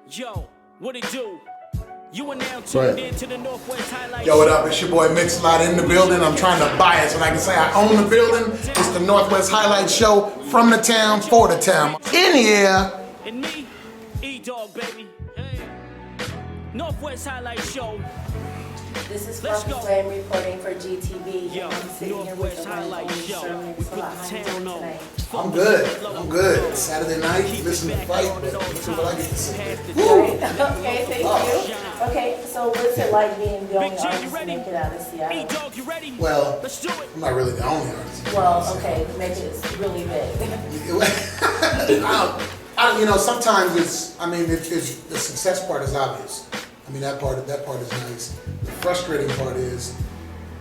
Yo, what it do? You are now tuned in to the Northwest Highlights. Yo, what up? It's your boy Mix-A-Lot in the building. I'm trying to buy it so I can say I own the building. It's the Northwest Highlights show from the town for the town. In here. And me, EDAWG, baby. Hey. Northwest Highlights show. This is Flame reporting for GTV. Yo, I'm sitting here with Northwest the Highlights show. We put the town on. I'm good. I'm good. Saturday night, listen to fight, but listen what I get to say. Okay, thank you. Okay, so what's it like being the only artist to make it out of Seattle? EDAWG, you ready? Well, let's do it. I'm not really the only artist. Well, okay, make it really big. You know, sometimes it's, the success part is obvious. I mean, that part is nice. The frustrating part is,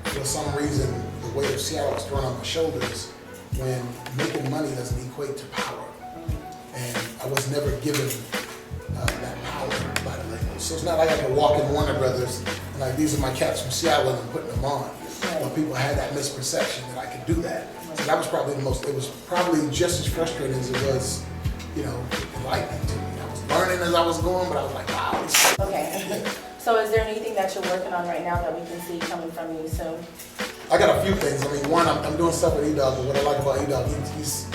for some reason, the weight of Seattle is thrown on my shoulders when making money doesn't equate to power. And I was never given that power by the label. So it's not like I can walk in Warner Brothers and like, these are my cats from Seattle and I'm putting them on. Well, people had that misperception that I could do that. So that was probably it was probably just as frustrating as it was, you know, enlightening to me. I was learning as I was going, but I was like, wow. Okay. So is there anything that you're working on right now that we can see coming from you soon? I got a few things. I mean, one, I'm doing stuff with EDAWG, but what I like about EDAWG,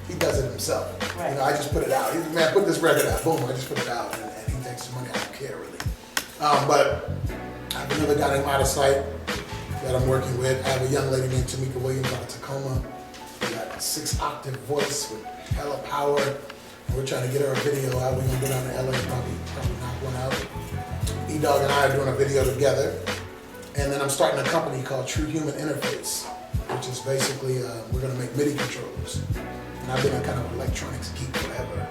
he does it himself. Right. You know, I just put it out. He's, man, put this record out. Boom, I just put it out, and he takes the money. I don't care, really. But I have another guy named Out of Sight that I'm working with. I have a young lady named Tamika Williams out of Tacoma. We got a 6-octave voice with hella power. And we're trying to get her a video out. We're going to go down to LA, probably knock one out. EDAWG and I are doing a video together. And then I'm starting a company called True Human Interface, which is basically, we're going to make MIDI controllers. And I've been a kind of electronics geek forever.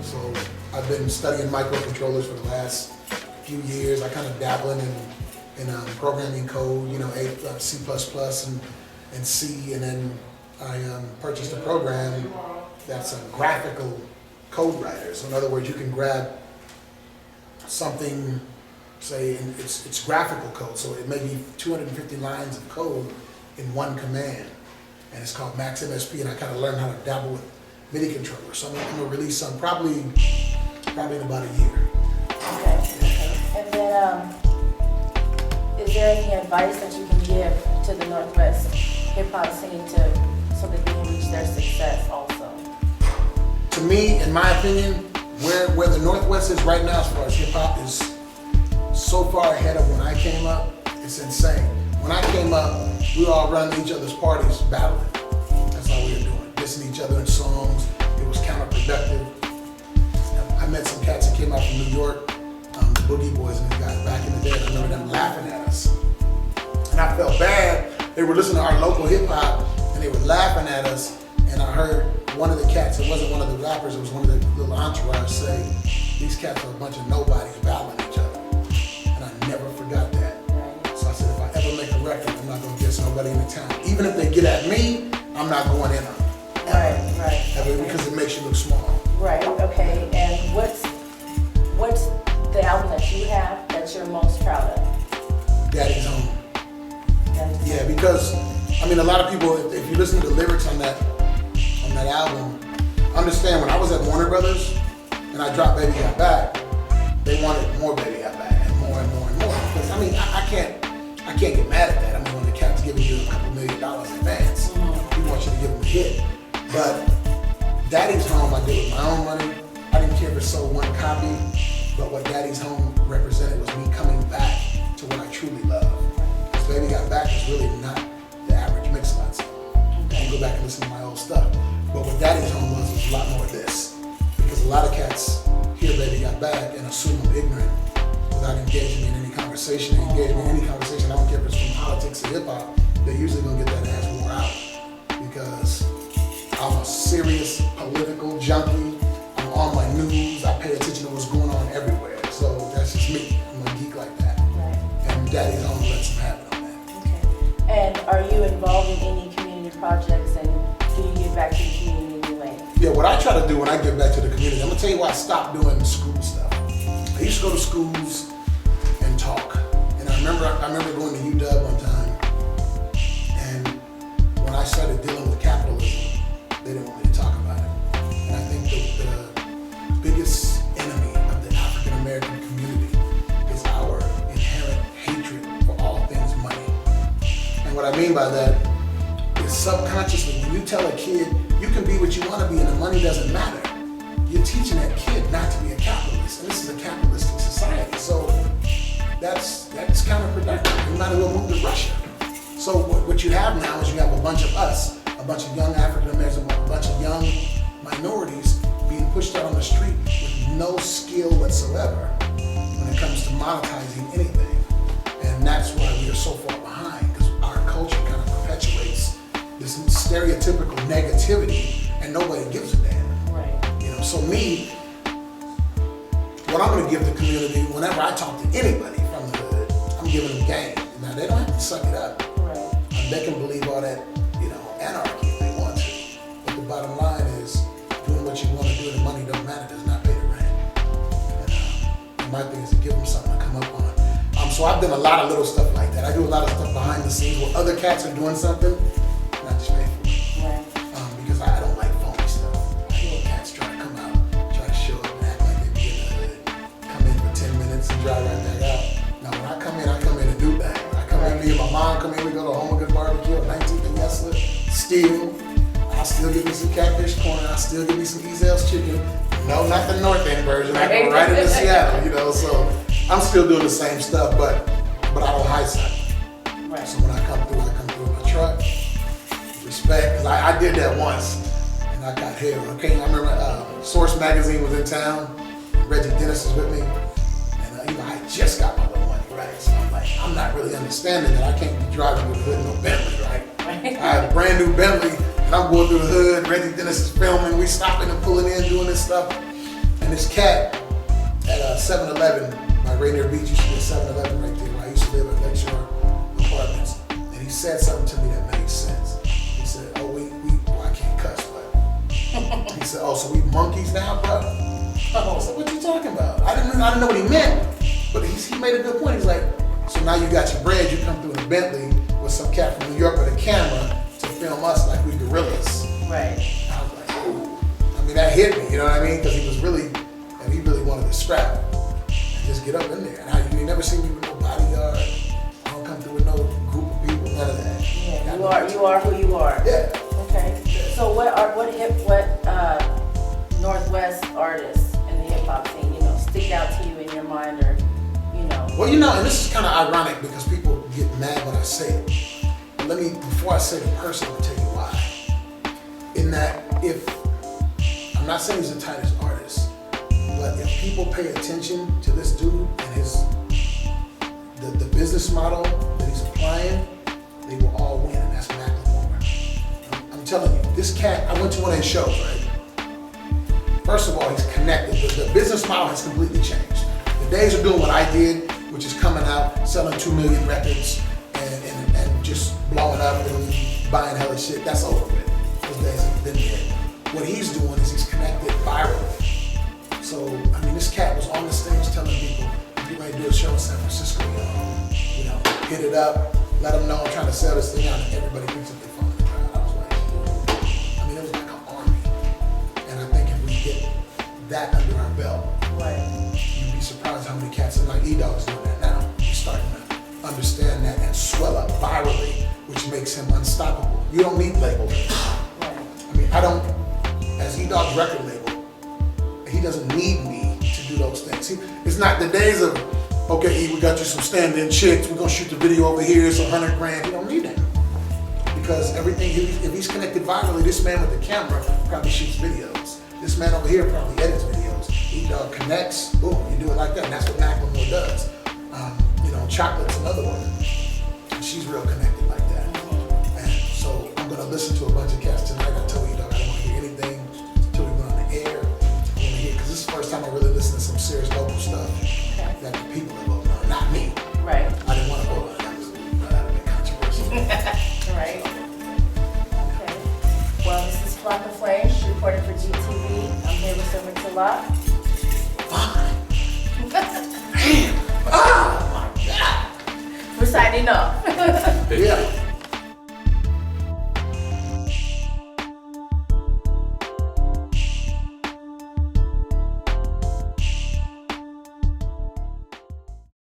So I've been studying microcontrollers for the last few years. I kind of dabbling in programming code, you know, C++ and C. And then I purchased a program that's a graphical code writer. So in other words, you can grab something, say it's graphical code, so it may be 250 lines of code in one command, and it's called Max MSP, and I kind of learned how to dabble with MIDI controllers. So I'm going to release some probably in about a year. Okay. And then, is there any advice that you can give to the Northwest hip hop scene so that they can reach their success also? To me, in my opinion, where the Northwest is right now as far as hip hop is so far ahead of when I came up, it's insane. When I came up, we were all running each other's parties battling. That's all we were doing, dissing each other in songs. It was counterproductive. I met some cats that came out from New York, the Boogie Boys and these guys back in the day. I remember them laughing at us. And I felt bad. They were listening to our local hip hop and they were laughing at us. And I heard one of the cats, it wasn't one of the rappers, it was one of the little entourage say, these cats are a bunch of nobodies battling each other. And I never forgot that. So I said, if I ever make a record, I'm not gonna diss nobody in the town. Even if they get at me, I'm not going in on them. Right. Because it makes you look small. Right, okay. And what's the album that you have that you're most proud of? Daddy's Home. Yeah, because, I mean, a lot of people, if you listen to the lyrics on that album, understand when I was at Warner Brothers and I dropped Baby Got Back, they wanted more Baby Got Back and more and more and more. Because I mean, I can't get mad at that. I mean, when the cat's giving you a couple $1 million in advance, we want you to give them a hit. But Daddy's Home I did with my own money. I didn't care if it sold one copy, but what Daddy's Home represented was me coming back to what I truly love. Because Baby Got Back is really not the average Mix-A-Lot song. You can go back and listen to my old stuff. But what Daddy's Home was a lot more of this. Because a lot of cats hear Baby Got Back and assume I'm ignorant without engaging me in any conversation. They engage me in any conversation, I don't care if it's from politics or hip hop, they're usually gonna get that ass wore out. Because I'm a serious political junkie. I'm on my news. I pay attention to what's going on everywhere. So that's just me. I'm a geek like that. Right. And Daddy's Home lets him have it on that. Okay. And are you involved in any community projects, and do you give back to the community in any way? Yeah, what I try to do when I give back to the community, I'm gonna tell you why I stopped doing the school stuff. I used to go to schools and talk. And I remember going to UW one time, and when I started dealing with capitalism, they didn't want me to talk about it. And I think the biggest enemy of the African American mean by that is subconsciously, when you tell a kid, you can be what you want to be and the money doesn't matter, you're teaching that kid not to be a capitalist. And this is a capitalistic society. So that's counterproductive. You might as well move to Russia. So what you have now is you have a bunch of us, a bunch of young African Americans, a bunch of young minorities being pushed out on the street with no skill whatsoever when it comes to monetizing anything. And that's why we are so far behind, because our culture kind of perpetuates this stereotypical negativity and nobody gives a damn. Right. You know, so me, what I'm gonna give the community whenever I talk to anybody from the hood, I'm giving them game. Now they don't have to suck it up. Right. They can believe all that, you know, anarchy if they want to. But the bottom line is, doing what you want to do and the money don't matter does not pay the rent. And my thing is to give them something to come up on. So I've done a lot of little stuff like that. I do a lot of stuff behind the scenes where other cats are doing something, and I just pay for it. Right. Because I don't like phony stuff. I hate cats trying to come out, try to show up and act like they be in the hood, come in for 10 minutes and drive right back out. Now when I come in to do that. I come in, me and my mom come in, we go to Home Good Barbecue at 19th and Yesler, I'll still give me some catfish corn, I'll still give me some Ezel's chicken. No, not the North End version, I go right into Seattle, you know, so I'm still doing the same stuff, but I don't high side. Right. So when I come through in my truck, respect, because I did that once, and I got hit. Okay, I remember Source Magazine was in town, Reggie Dennis was with me, and you know, I just got my little money, right? So I'm like, I'm not really understanding that I can't be driving with a hood no Bentley, right? I have a brand new Bentley, and I'm going through the hood, Reggie Dennis is filming, we stopping and pulling in, doing this stuff, and this cat at 7-Eleven, by Rainier Beach, used to be a 7-Eleven right there, where I used to live at Lakeshore Apartments, and he said something to me that made sense. He said, oh, well, I can't cuss, but he said, oh, so we monkeys now, bro? I said, what you talking about? I didn't know what he meant, but he made a good point. He's like, so now you got your bread, you come through in a Bentley with some cat from New York with a camera to film us like we gorillas. Right. I was like, ooh. I mean, that hit me, you know what I mean? Because he really wanted to scrap and just get up in there. And you never see me with no bodyguard. I don't come through with no group of people, none of that. Yeah, you are who you are. Yeah. Okay. So what Northwest artists in the hip hop scene, you know, stick out to you in your mind, or you know? Well, you know, and this is kind of ironic because people get mad when I say it. But before I say the person, I'll tell you why. In that, I'm not saying he's the tightest artist, but if people pay attention to this dude and the business model that he's applying, they will all win, and that's Macklemore. I'm telling you, this cat, I went to one of his shows, right? First of all, he's connected. The business model has completely changed. The days of doing what I did, which is coming out, selling 2 million records, and just blowing up and buying hella shit, that's over with. Those days have been dead. What he's doing is he's connected virally. So, I mean, this cat was on the stage telling people, you might do a show in San Francisco, y'all. You know, hit it up, let them know I'm trying to sell this thing out, and everybody picks up their phone in the crowd. I was like, I mean, it was like an army. And I think if we get that under our belt, you'd be surprised how many cats are like EDAWG's doing that now. He's starting to understand that and swell up virally, which makes him unstoppable. You don't need labels. I mean, I don't, as EDAWG's record label, he doesn't need me to do those things. It's not the days of, okay, E, we got you some stand-in chicks, we're gonna shoot the video over here, it's $100 grand. You don't need that. Because everything, if he's connected virally, this man with the camera probably shoots videos. This man over here probably edits videos. EDAWG connects, boom, you do it like that, and that's what Macklemore does. You know, Chocolate's another one. She's real connected like that. And so I'm gonna listen to a bunch of cats tonight. I told EDAWG I don't wanna hear anything until we go on the air. Because this is the first time I really listen to some serious local stuff that the people are voting on, not me. Right. I didn't want to vote on that. That would be controversial. Right. Okay. Well, this is Flock of Flames, reporting for GTV. I'm here with Alot.